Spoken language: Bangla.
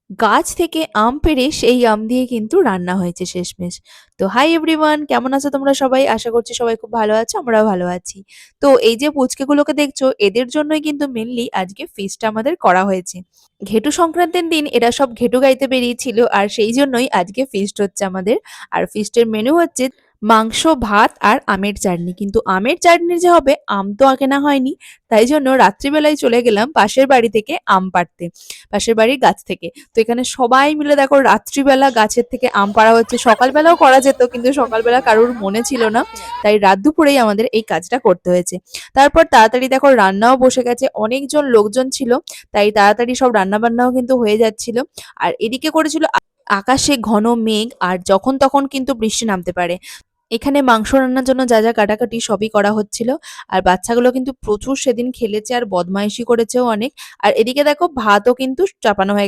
গাছ থেকে আম পেড়ে সেই আম দিয়ে কিন্তু রান্না হয়েছে শেষমেশ। তো হাই এভরিওয়ান, কেমন আছো তোমরা সবাই? আশা করছি সবাই খুব ভালো আছো, আমরাও ভালো আছি। তো এই যে পুচকেগুলোকে দেখছো, এদের জন্যই কিন্তু মেনলি আজকে ফিস্টটা আমাদের করা হয়েছে। ঘেটু সংক্রান্তির দিন এরা সব ঘেটু গাইতে বেরিয়েছিল, আর সেই জন্যই আজকে ফিস্ট হচ্ছে আমাদের। আর ফিস্টের মেনু হচ্ছে মাংস, ভাত আর আমের চাটনি। কিন্তু আমের চাটনি যে হবে, আম তো কেনা হয়নি, তাই জন্য রাত্রিবেলায় চলে গেলাম পাশের বাড়ি থেকে আম পাড়তে, পাশের বাড়ির গাছ থেকে। তো এখানে সবাই মিলে দেখো রাত্রিবেলা গাছের থেকে আম পাড়া হচ্ছে। সকালবেলাও করা যেত, কিন্তু সকালবেলা কারোর মনে ছিল না, তাই রাত দুপুরেই আমাদের এই কাজটা করতে হয়েছে। তারপর তাড়াতাড়ি দেখো রান্নাও বসে গেছে, অনেকজন লোকজন ছিল, তাই তাড়াতাড়ি সব রান্না বান্নাও কিন্তু হয়ে যাচ্ছিল। আর এদিকে করেছিল আকাশে ঘন মেঘ, আর যখন তখন কিন্তু বৃষ্টি নামতে পারে। এখানে মাংস রান্নার জন্য যা যা কাটাকাটি সবই করা হচ্ছিল। আর বাচ্চাগুলো কিন্তু প্রচুর সেদিন খেলেছে আর বদমাইশি করেছেও অনেক। আর এদিকে দেখো ভাতও কিন্তু চাপানো হয়ে গেছে।